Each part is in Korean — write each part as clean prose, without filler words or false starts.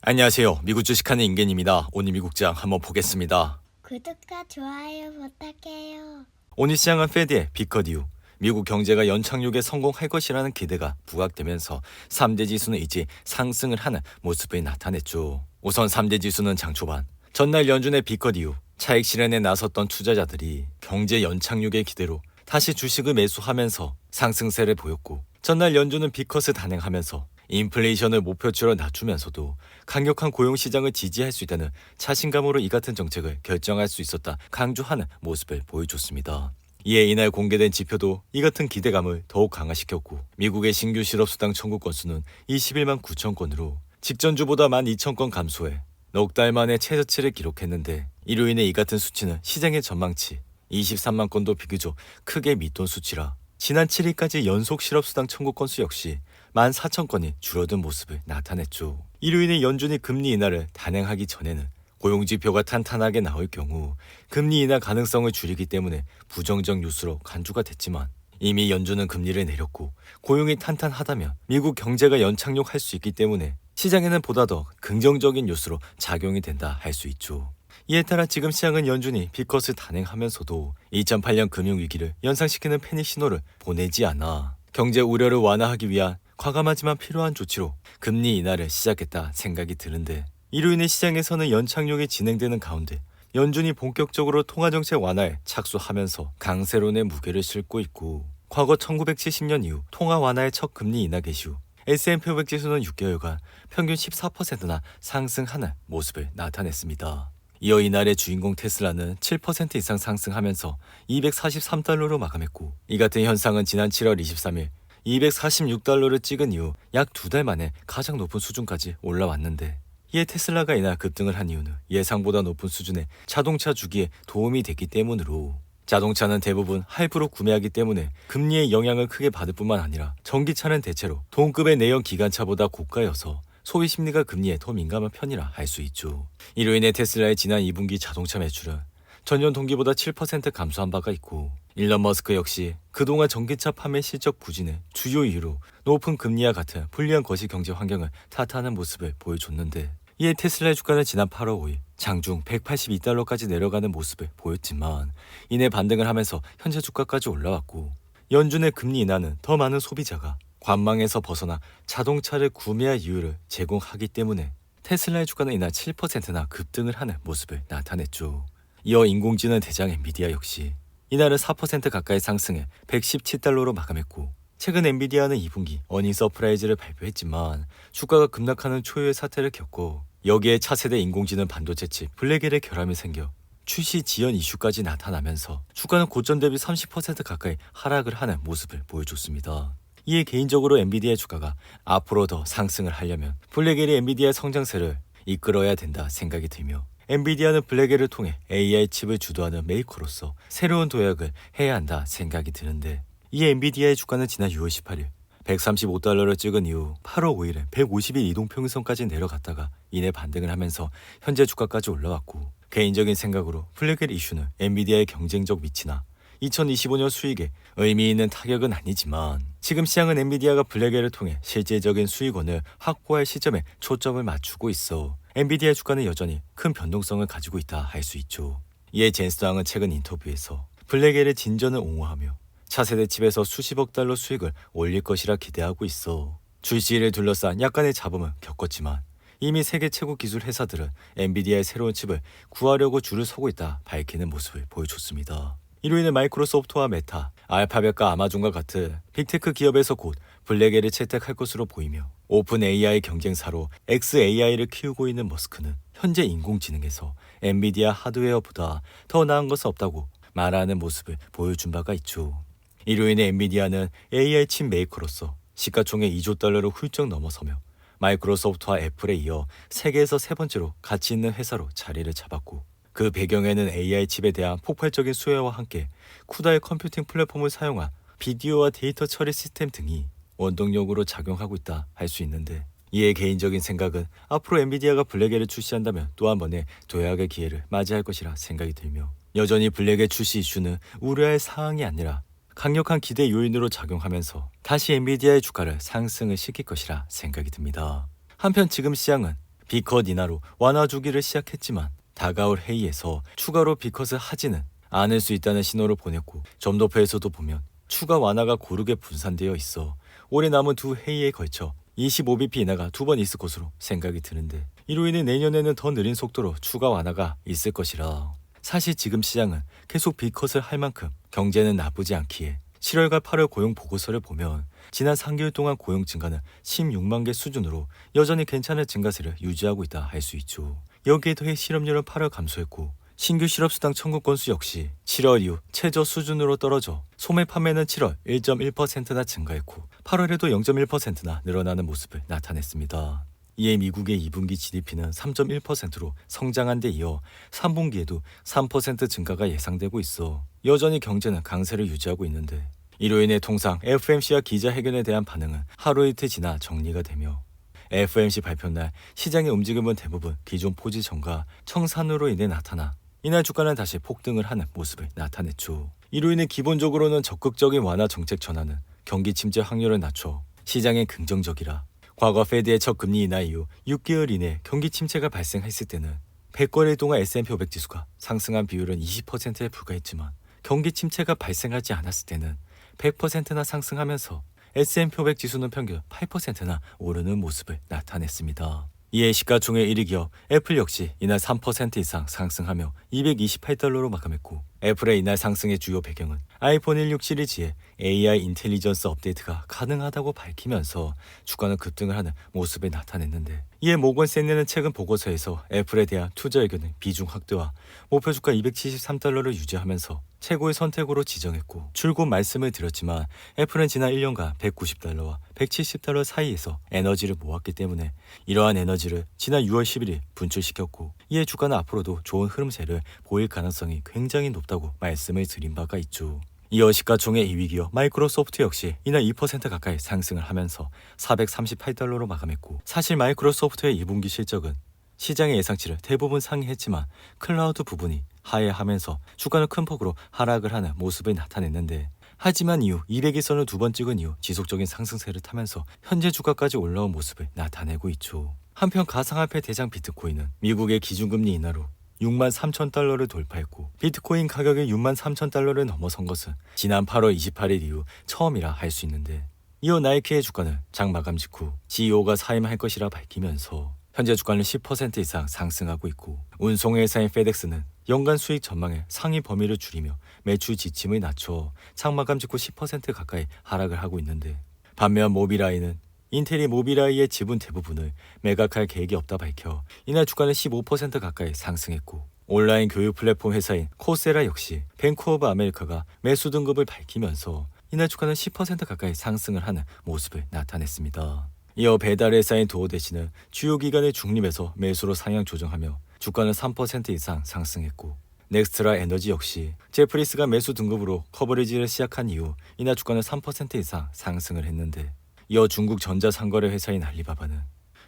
안녕하세요. 미국 주식하는 임겐입니다. 오늘 미국장 한번 보겠습니다. 구독과 좋아요 부탁해요. 오늘 시장은 페드의 비컷 이후 미국 경제가 연착륙에 성공할 것이라는 기대가 부각되면서 3대 지수는 이제 상승을 하는 모습이 나타냈죠. 우선 3대 지수는 장 초반 전날 연준의 비컷 이후 차익 실현에 나섰던 투자자들이 경제 연착륙의 기대로 다시 주식을 매수하면서 상승세를 보였고, 전날 연준은 비컷을 단행하면서 인플레이션을 목표치로 낮추면서도 강력한 고용시장을 지지할 수 있다는 자신감으로 이 같은 정책을 결정할 수 있었다 강조하는 모습을 보여줬습니다. 이에 이날 공개된 지표도 이 같은 기대감을 더욱 강화시켰고, 미국의 신규 실업수당 청구 건수는 21만 9천 건으로 직전 주보다 12,000건 감소해 넉 달 만에 최저치를 기록했는데, 이로 인해 이 같은 수치는 시장의 전망치 23만 건도 비교적 크게 밑돈 수치라 지난 7일까지 연속 실업수당 청구 건수 역시 14,000건이 줄어든 모습을 나타냈죠. 이로 인해 연준이 금리 인하를 단행하기 전에는 고용지표가 탄탄하게 나올 경우 금리 인하 가능성을 줄이기 때문에 부정적 뉴스로 간주가 됐지만, 이미 연준은 금리를 내렸고 고용이 탄탄하다면 미국 경제가 연착륙할 수 있기 때문에 시장에는 보다 더 긍정적인 뉴스로 작용이 된다 할 수 있죠. 이에 따라 지금 시장은 연준이 비컷을 단행하면서도 2008년 금융위기를 연상시키는 패닉 신호를 보내지 않아 경제 우려를 완화하기 위한 과감하지만 필요한 조치로 금리 인하를 시작했다 생각이 드는데, 이로 인해 시장에서는 연착륙이 진행되는 가운데 연준이 본격적으로 통화정책 완화에 착수하면서 강세론의 무게를 싣고 있고, 과거 1970년 이후 통화 완화의 첫 금리 인하 개시 후 S&P 500 지수는 6개월간 평균 14%나 상승하는 모습을 나타냈습니다. 이어 이날의 주인공 테슬라는 7% 이상 상승하면서 243달러로 마감했고, 이 같은 현상은 지난 7월 23일 246달러를 찍은 이후 약 2달 만에 가장 높은 수준까지 올라왔는데, 이에 테슬라가 이날 급등을 한 이유는 예상보다 높은 수준의 자동차 주기에 도움이 됐기 때문으로, 자동차는 대부분 할부로 구매하기 때문에 금리의 영향을 크게 받을 뿐만 아니라 전기차는 대체로 동급의 내연 기관차보다 고가여서 소비 심리가 금리에 더 민감한 편이라 할 수 있죠. 이로 인해 테슬라의 지난 2분기 자동차 매출은 전년 동기보다 7% 감소한 바가 있고, 일론 머스크 역시 그동안 전기차 판매 실적 부진의 주요 이유로 높은 금리와 같은 불리한 거시 경제 환경을 탓하는 모습을 보여줬는데, 이에 테슬라의 주가는 지난 8월 5일 장중 182달러까지 내려가는 모습을 보였지만, 이내 반등을 하면서 현재 주가까지 올라왔고, 연준의 금리 인하는 더 많은 소비자가 관망에서 벗어나 자동차를 구매할 이유를 제공하기 때문에 테슬라의 주가는 이날 7%나 급등을 하는 모습을 나타냈죠. 이어 인공지능 대장 엔비디아 역시 이날은 4% 가까이 상승해 117달러로 마감했고, 최근 엔비디아는 2분기 어닝 서프라이즈를 발표했지만 주가가 급락하는 초유의 사태를 겪고, 여기에 차세대 인공지능 반도체 칩 블랙엘의 결함이 생겨 출시 지연 이슈까지 나타나면서 주가는 고점 대비 30% 가까이 하락을 하는 모습을 보여줬습니다. 이에 개인적으로 엔비디아의 주가가 앞으로 더 상승을 하려면 블랙엘이 엔비디아의 성장세를 이끌어야 된다 생각이 들며, 엔비디아는 블랙엘을 통해 AI 칩을 주도하는 메이커로서 새로운 도약을 해야 한다 생각이 드는데, 이 엔비디아의 주가는 지난 6월 18일 135달러를 찍은 이후 8월 5일에 150일 이동평균선까지 내려갔다가 이내 반등을 하면서 현재 주가까지 올라왔고, 개인적인 생각으로 블랙엘 이슈는 엔비디아의 경쟁적 위치나 2025년 수익에 의미 있는 타격은 아니지만, 지금 시장은 엔비디아가 블랙엘을 통해 실질적인 수익원을 확보할 시점에 초점을 맞추고 있어 엔비디아 주가는 여전히 큰 변동성을 가지고 있다 할 수 있죠. 이에 젠스당은 최근 인터뷰에서 블랙엘의 진전을 옹호하며 차세대 칩에서 수십억 달러 수익을 올릴 것이라 기대하고 있어 출시를 둘러싼 약간의 잡음을 겪었지만, 이미 세계 최고 기술 회사들은 엔비디아의 새로운 칩을 구하려고 줄을 서고 있다 밝히는 모습을 보여줬습니다. 이로 인해 마이크로소프트와 메타, 알파벳과 아마존과 같은 빅테크 기업에서 곧 블랙엘을 채택할 것으로 보이며, 오픈 AI 경쟁사로 xAI를 키우고 있는 머스크는 현재 인공지능에서 엔비디아 하드웨어보다 더 나은 것은 없다고 말하는 모습을 보여준 바가 있죠. 이로 인해 엔비디아는 AI 칩 메이커로서 시가총액 2조 달러를 훌쩍 넘어서며 마이크로소프트와 애플에 이어 세계에서 세 번째로 가치 있는 회사로 자리를 잡았고, 그 배경에는 AI 칩에 대한 폭발적인 수요와 함께 쿠다의 컴퓨팅 플랫폼을 사용한 비디오와 데이터 처리 시스템 등이 원동력으로 작용하고 있다 할 수 있는데, 이에 개인적인 생각은 앞으로 엔비디아가 블랙엘을 출시한다면 또 한 번의 도약의 기회를 맞이할 것이라 생각이 들며, 여전히 블랙엘 출시 이슈는 우려할 사항이 아니라 강력한 기대 요인으로 작용하면서 다시 엔비디아의 주가를 상승을 시킬 것이라 생각이 듭니다. 한편 지금 시장은 B컷 인하로 완화 주기를 시작했지만 다가올 회의에서 추가로 B컷을 하지는 않을 수 있다는 신호를 보냈고 점도표에서도 보면 추가 완화가 고르게 분산되어 있어 올해 남은 두 회의에 걸쳐 25bp 인하가 두 번 있을 것으로 생각이 드는데 이로 인해 내년에는 더 느린 속도로 추가 완화가 있을 것이라 사실 지금 시장은 계속 B컷을 할 만큼 경제는 나쁘지 않기에 7월과 8월 고용 보고서를 보면 지난 3개월 동안 고용 증가는 16만 개 수준으로 여전히 괜찮은 증가세를 유지하고 있다 할 수 있죠. 여기에 더해 실업률은 8월 감소했고 신규 실업수당 청구 건수 역시 7월 이후 최저 수준으로 떨어져 소매 판매는 7월 1.1%나 증가했고 8월에도 0.1%나 늘어나는 모습을 나타냈습니다. 이에 미국의 2분기 GDP는 3.1%로 성장한 데 이어 3분기에도 3% 증가가 예상되고 있어 여전히 경제는 강세를 유지하고 있는데 이로 인해 통상 FOMC와 기자회견에 대한 반응은 하루 이틀 지나 정리가 되며 FOMC 발표날 시장의 움직임은 대부분 기존 포지션과 청산으로 인해 나타나 이날 주가는 다시 폭등을 하는 모습을 나타냈죠. 이로 인해 기본적으로는 적극적인 완화 정책 전환은 경기 침체 확률을 낮춰 시장에 긍정적이라 과거 페드의 첫 금리 인하 이후 6개월 이내 경기 침체가 발생했을 때는 100거래일 동안 S&P 500 지수가 상승한 비율은 20%에 불과했지만 경기 침체가 발생하지 않았을 때는 100%나 상승하면서 S&P 500 지수는 평균 8%나 오르는 모습을 나타냈습니다. 이에 시가총액 1위 기업 애플 역시 이날 3% 이상 상승하며 228달러로 마감했고 애플의 이날 상승의 주요 배경은 아이폰 16 시리즈의 AI 인텔리전스 업데이트가 가능하다고 밝히면서 주가는 급등을 하는 모습을 나타냈는데 이에 모건 스탠리는 최근 보고서에서 애플에 대한 투자 의견의 비중 확대와 목표 주가 273달러를 유지하면서 최고의 선택으로 지정했고 줄곧 말씀을 드렸지만 애플은 지난 1년간 190달러와 170달러 사이에서 에너지를 모았기 때문에 이러한 에너지를 지난 6월 11일 분출시켰고 이에 주가는 앞으로도 좋은 흐름세를 보일 가능성이 굉장히 높다고 말씀을 드린 바가 있죠. 이어 시가총액 2위 기업 마이크로소프트 역시 이날 2% 가까이 상승을 하면서 438달러로 마감했고 사실 마이크로소프트의 2분기 실적은 시장의 예상치를 대부분 상회했지만 클라우드 부분이 하회하면서 주가는 큰 폭으로 하락을 하는 모습을 나타냈는데 하지만 이후 200일선을 두 번 찍은 이후 지속적인 상승세를 타면서 현재 주가까지 올라온 모습을 나타내고 있죠. 한편 가상화폐 대장 비트코인은 미국의 기준금리 인하로 63,000달러를 돌파했고 비트코인 가격이 63,000달러를 넘어선 것은 지난 8월 28일 이후 처음이라 할 수 있는데 이어 나이키의 주가는 장 마감 직후 CEO가 사임할 것이라 밝히면서 현재 주가는 10% 이상 상승하고 있고 운송회사인 페덱스는 연간 수익 전망의 상위 범위를 줄이며 매출 지침을 낮춰 장 마감 직후 10% 가까이 하락을 하고 있는데 반면 모빌아이는 인텔이 모빌아이의 지분 대부분을 매각할 계획이 없다 밝혀 이날 주가는 15% 가까이 상승했고 온라인 교육 플랫폼 회사인 코세라 역시 뱅크 오브 아메리카가 매수 등급을 밝히면서 이날 주가는 10% 가까이 상승을 하는 모습을 나타냈습니다. 이어 배달 회사인 도어대시는 주요 기관의 중립에서 매수로 상향 조정하며 주가는 3% 이상 상승했고 넥스트라 에너지 역시 제프리스가 매수 등급으로 커버리지를 시작한 이후 이날 주가는 3% 이상 상승을 했는데 이어 중국 전자상거래 회사인 알리바바는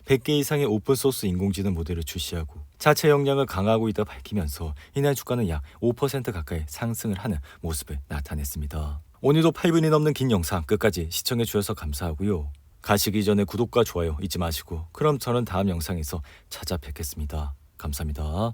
100개 이상의 오픈소스 인공지능 모델을 출시하고 자체 역량을 강화하고 있다 밝히면서 이날 주가는 약 5% 가까이 상승을 하는 모습을 나타냈습니다. 오늘도 8분이 넘는 긴 영상 끝까지 시청해 주셔서 감사하고요. 가시기 전에 구독과 좋아요 잊지 마시고 그럼 저는 다음 영상에서 찾아뵙겠습니다. 감사합니다.